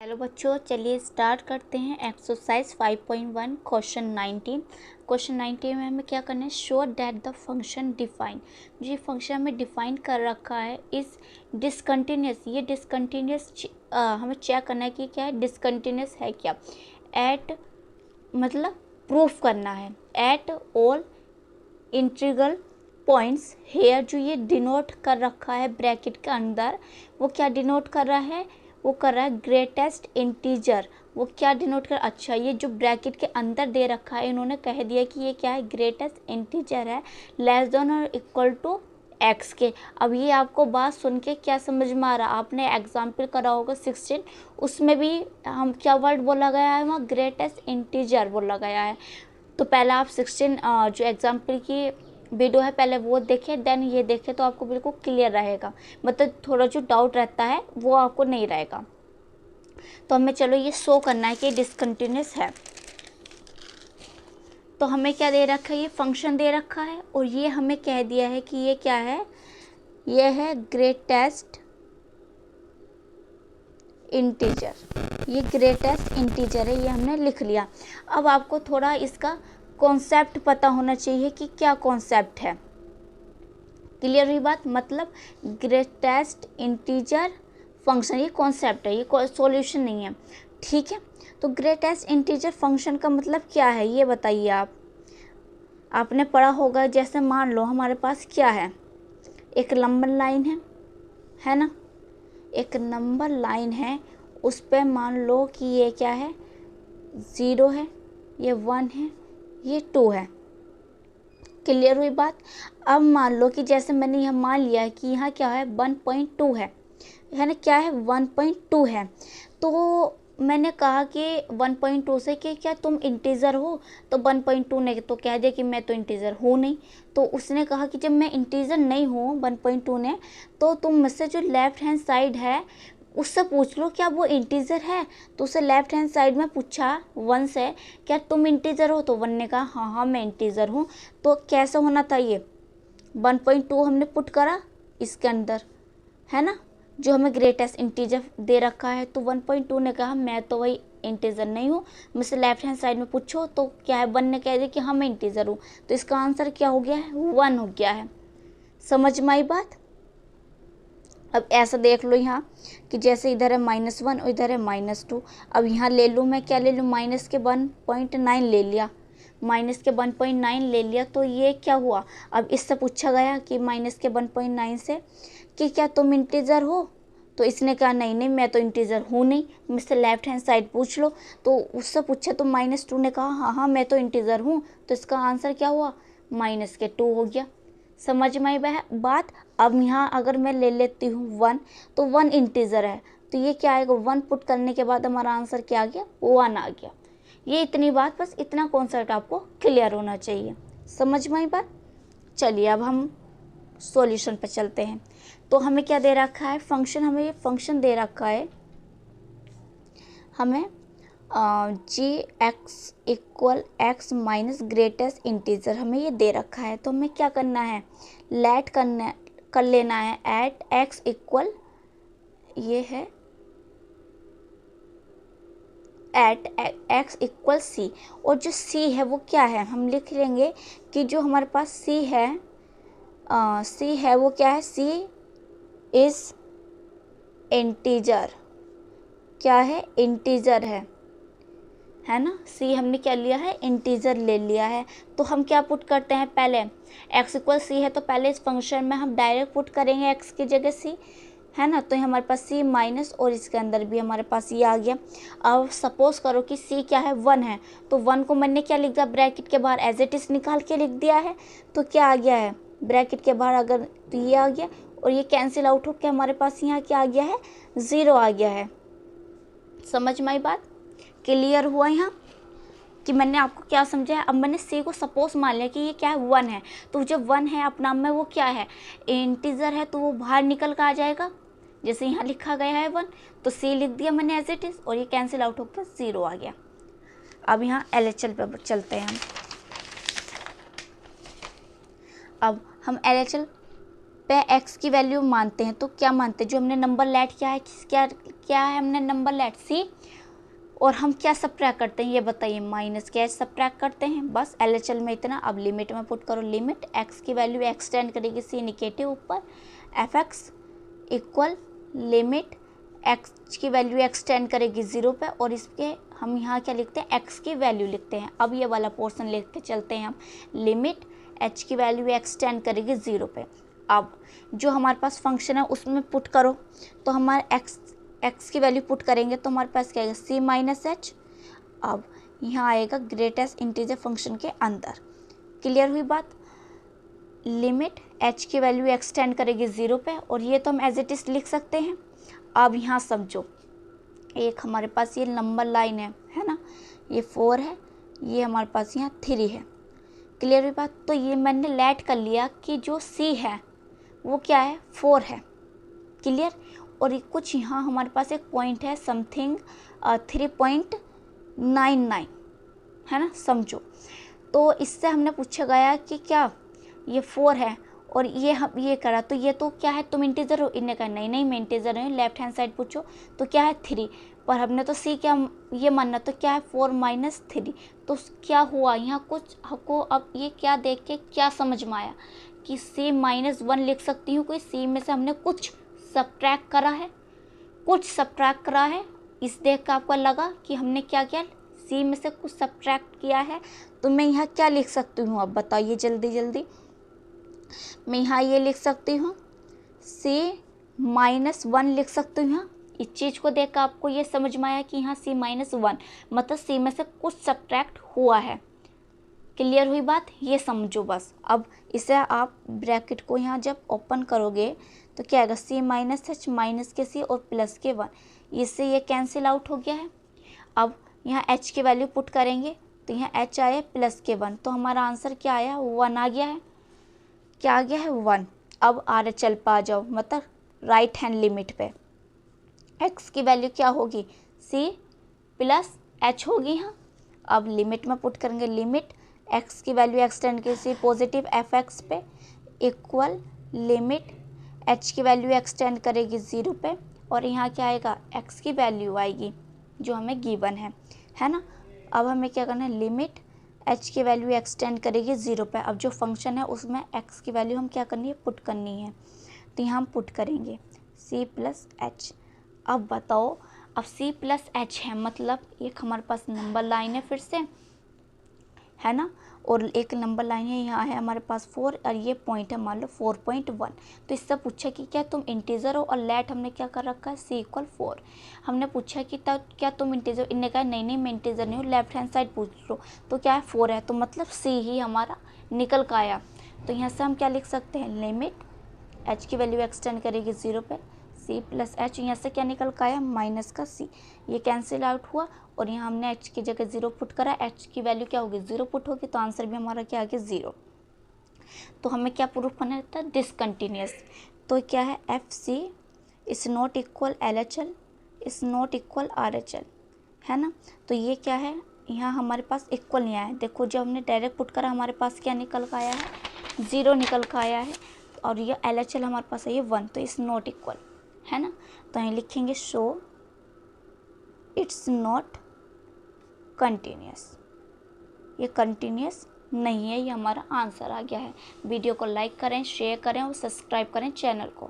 Hello बच्चों, चलिए start करते हैं एक्सरसाइज 5.1 क्वेश्चन 19 में हमें क्या करना है। Show that the function define, जो फंक्शन हमें डिफाइन कर रखा है इस डिसकंटिन्यूस, ये डिसकंटिन्यूस हमें चेक करना है कि क्या है, डिसकंटिन्यूस है क्या। एट मतलब प्रूफ करना है। At all integral points here, जो ये डिनोट कर रखा है ब्रैकेट के अंदर, वो क्या डिनोट कर रहा है, वो कर रहा है ग्रेटेस्ट इंटीजर। वो क्या डिनोट कर, अच्छा ये जो ब्रैकेट के अंदर दे रखा है, इन्होंने कह दिया कि ये क्या है, ग्रेटेस्ट इंटीजर है, लेस देन और इक्वल टू एक्स के। अब ये आपको बात सुन के क्या समझ में आ रहा, आपने एग्जाम्पल करा होगा 16, उसमें भी हम क्या वर्ड बोला गया है, वहाँ ग्रेटेस्ट इंटीजर बोला गया है। तो पहले आप 16 जो एग्जाम्पल की वीडियो है पहले वो देखें, देन ये देखें, तो आपको बिल्कुल क्लियर रहेगा। मतलब थोड़ा जो डाउट रहता है वो आपको नहीं रहेगा। तो हमें चलो ये शो करना है कि डिसकंटिन्यूस है। तो हमें क्या दे रखा है, ये फंक्शन दे रखा है, और ये हमें कह दिया है कि ये क्या है, ये है ग्रेटेस्ट इंटीजर। ये ग्रेटेस्ट इंटीजर है, ये हमने लिख लिया। अब आपको थोड़ा इसका कॉन्सेप्ट पता होना चाहिए कि क्या कॉन्सेप्ट है। क्लियर हुई बात। मतलब ग्रेटेस्ट इंटीजर फंक्शन, ये कॉन्सेप्ट है, ये कोई सॉल्यूशन नहीं है, ठीक है। तो ग्रेटेस्ट इंटीजर फंक्शन का मतलब क्या है ये बताइए आप। आपने पढ़ा होगा, जैसे मान लो हमारे पास क्या है, एक नंबर लाइन है ना, एक नंबर लाइन है, उस पर मान लो कि ये क्या है, 0 है, ये 1 है, ये 2 है। क्लियर हुई बात। अब मान लो कि जैसे मैंने यहाँ मान लिया है कि यहाँ क्या है, 1.2 है ना, क्या है 1.2 है। तो मैंने कहा कि 1.2 से कि क्या तुम इंटीजर हो, तो 1.2 ने तो कह दिया कि मैं तो इंटीजर हूँ नहीं। तो उसने कहा कि जब मैं इंटीजर नहीं हूँ 1.2 ने, तो तुम मुझसे जो लेफ्ट हैंड साइड है उससे पूछ लो क्या वो इंटीजर है। तो उसे लेफ्ट हैंड साइड में पूछा 1 से, क्या तुम इंटीजर हो, तो 1 ने कहा हाँ हाँ मैं इंटीजर हूँ। तो कैसा होना था, ये 1.2 हमने पुट करा इसके अंदर, है ना, जो हमें ग्रेटेस्ट इंटीजर दे रखा है। तो 1.2 ने कहा मैं तो वही इंटीजर नहीं हूँ, मुझसे लेफ्ट हैंड साइड में पूछो तो क्या है, 1 ने कह दिया कि हाँ मैं इंटीजर हूँ। तो इसका आंसर क्या हो गया है, 1 हो गया है। समझ में आई बात। अब ऐसा देख लो यहाँ कि जैसे इधर है -1 और इधर है -2। अब यहाँ ले लूँ मैं, क्या ले लूँ, माइनस के 1.9 ले लिया, माइनस के 1.9 ले लिया। तो ये क्या हुआ, अब इससे पूछा गया कि माइनस के 1.9 से कि क्या तुम इंटीजर हो, तो इसने कहा नहीं नहीं मैं तो इंटीजर हूँ नहीं, मुझसे लेफ्ट हैंड साइड पूछ लो। तो उससे पूछा तो -2 ने कहा हाँ हाँ मैं तो इंटीजर हूँ। तो इसका आंसर क्या हुआ, -2 हो गया। समझ में आई बात। अब यहाँ अगर मैं ले लेती हूँ 1, तो 1 इंटीजर है, तो ये क्या आएगा, 1 पुट करने के बाद हमारा आंसर क्या आ गया, 1 आ गया। ये इतनी बात, बस इतना कॉन्सेप्ट आपको क्लियर होना चाहिए। समझ में आई बात। चलिए अब हम सॉल्यूशन पर चलते हैं। तो हमें क्या दे रखा है, फंक्शन, हमें ये फंक्शन दे रखा है, हमें g x equal x minus greatest integer हमें ये दे रखा है। तो हमें क्या करना है, लेट कर लेना है एट एक्स इक्वल, ये है एट एक्स इक्वल सी। और जो सी है वो क्या है, हम लिख लेंगे कि जो हमारे पास सी है, सी है वो क्या है, सी इज इंटीजर। क्या है, इंटीजर है ना। सी हमने क्या लिया है, इंटीजर ले लिया है। तो हम क्या पुट करते हैं, पहले x इक्वल सी है तो पहले इस फंक्शन में हम डायरेक्ट पुट करेंगे x की जगह c, है ना। तो हमारे पास c माइनस, और इसके अंदर भी हमारे पास ये आ गया। अब सपोज करो कि c क्या है, 1 है, तो 1 को मैंने क्या लिख दिया, ब्रैकेट के बाहर एज इट इज निकाल के लिख दिया है। तो क्या आ गया है, ब्रैकेट के बाहर अगर, तो ये आ गया, और ये कैंसिल आउट होकर हमारे पास यहाँ क्या आ गया है, 0 आ गया है। समझ में आई बात। क्लियर हुआ यहाँ कि मैंने आपको क्या समझाया। अब मैंने सी को सपोज मान लिया कि ये क्या है, 1 है, तो जो 1 है अपना में वो क्या है, इंटीजर है, तो वो बाहर निकल कर आ जाएगा। जैसे यहाँ लिखा गया है 1, तो सी लिख दिया मैंने एज इट इज, और ये कैंसिल आउट होकर 0 आ गया। अब यहाँ LHL पे चलते हैं। अब हम LHL पे x की वैल्यू मानते हैं, तो क्या मानते हैं, जो हमने नंबर लेट किया है, क्या है हमने नंबर लेट c, और हम क्या सब्ट्रैक्ट करते हैं ये बताइए, माइनस के h सब्ट्रैक्ट करते हैं, बस LHL में इतना। अब लिमिट में पुट करो, लिमिट x की वैल्यू एक्सटेंड करेगी c निगेटिव ऊपर, fx इक्वल लिमिट x की वैल्यू एक्सटेंड करेगी 0 पे, और इसके हम यहाँ क्या लिखते हैं, x की वैल्यू लिखते हैं। अब ये वाला पोर्शन लिख के चलते हैं हम, लिमिट h की वैल्यू एक्सटेंड करेगी 0 पे। अब जो हमारे पास फंक्शन है उसमें पुट करो, तो हमारे x की वैल्यू पुट करेंगे तो हमारे पास क्या आएगा, c माइनस एच। अब यहाँ आएगा ग्रेटेस्ट इंटीजर फंक्शन के अंदर। क्लियर हुई बात। लिमिट h की वैल्यू एक्सटेंड करेगी 0 पे, और ये तो हम एज इट इज लिख सकते हैं। अब यहाँ समझो, एक हमारे पास ये नंबर लाइन है ना, ये 4 है, ये हमारे पास यहाँ 3 है। क्लियर हुई बात। तो ये मैंने लेट कर लिया कि जो c है वो क्या है, 4 है। क्लियर। और कुछ यहाँ हमारे पास एक पॉइंट है समथिंग 3.99 है ना, समझो। तो इससे हमने पूछा गया कि क्या ये 4 है और ये हम ये करा, तो ये तो क्या है, तुम इंटीजर हो, इन्हें कहा नहीं मैं इंटीजर हूँ। लेफ्ट हैंड साइड पूछो तो क्या है 3, पर हमने तो सी क्या ये मानना, तो क्या है 4 माइनस 3। तो क्या हुआ यहाँ, कुछ हमको अब ये क्या देख के क्या समझ में आया कि c माइनस 1 लिख सकती हूँ, कोई c में से हमने कुछ सब्ट्रैक्ट करा है, इस देख कर आपको लगा कि हमने क्या किया, c में से कुछ सब्ट्रैक्ट किया है। तो मैं यहाँ क्या लिख सकती हूँ, अब बताइए जल्दी जल्दी। मैं यहाँ ये लिख सकती हूँ c माइनस 1 लिख सकती हूँ। यहाँ इस चीज़ को देख कर आपको ये समझ में आया कि यहाँ c माइनस 1 मतलब c में से कुछ सब्ट्रैक्ट हुआ है। क्लियर हुई बात, ये समझो बस। अब इसे आप ब्रैकेट को यहाँ जब ओपन करोगे तो क्या आएगा, c माइनस एच माइनस के c और प्लस के 1, इससे ये कैंसिल आउट हो गया है। अब यहाँ h की वैल्यू पुट करेंगे तो यहाँ h आया प्लस के 1, तो हमारा आंसर क्या आया, 1 आ गया है। क्या आ गया है, 1। अब RHL पे आ जाओ, मतलब राइट हैंड लिमिट पे x की वैल्यू क्या होगी, c प्लस h होगी यहाँ। अब लिमिट में पुट करेंगे, लिमिट x की वैल्यू एक्सटेंड की सी पॉजिटिव fx पे इक्वल लिमिट h की वैल्यू एक्सटेंड करेगी 0 पे, और यहाँ क्या आएगा, x की वैल्यू आएगी जो हमें गिवन है ना। अब हमें क्या करना है, लिमिट h की वैल्यू एक्सटेंड करेगी 0 पे। अब जो फंक्शन है उसमें x की वैल्यू हम क्या करनी है, पुट करनी है। तो यहाँ हम पुट करेंगे c प्लस एच। अब बताओ, अब c प्लस एच है मतलब एक हमारे पास नंबर लाइन है फिर से, है ना, और एक नंबर लाइन है, यहाँ है हमारे पास 4 और ये पॉइंट है मान लो 4.1। तो इससे पूछा कि क्या तुम इंटीजर हो, और लेट हमने क्या कर रखा है, c इक्वल 4। हमने पूछा कि तब क्या तुम इंटीजर, इनने कहा नहीं मैं इंटीजर नहीं हूँ, लेफ्ट हैंड साइड पूछ लो तो क्या है 4 है, तो मतलब c ही हमारा निकल का आया। तो यहाँ से हम क्या लिख सकते हैं, लिमिट h की वैल्यू एक्सटेंड करेगी 0 पे, c प्लस एच, यहाँ से क्या निकल का आया, माइनस का c, ये कैंसिल आउट हुआ, और यहाँ हमने h की जगह 0 पुट करा, h की वैल्यू क्या होगी, 0 पुट होगी, तो आंसर भी हमारा क्या आ गया, 0। तो हमें क्या प्रूफ करना रहता है, डिसकंटिन्यूअस। तो क्या है, FC is not equal LHL is not equal RHL, है ना। तो ये क्या है, यहाँ हमारे पास इक्वल नहीं आया। देखो जब हमने डायरेक्ट पुट करा हमारे पास क्या निकल का आया है, 0 निकल का आया है, और ये LHL हमारे पास है ये 1, तो इज़ नॉट इक्वल, है ना। तो यहाँ लिखेंगे शो इट्स नॉट कंटिन्यूअस, ये कंटिन्यूअस नहीं है, ये हमारा आंसर आ गया है। वीडियो को लाइक करें, शेयर करें और सब्सक्राइब करें चैनल को।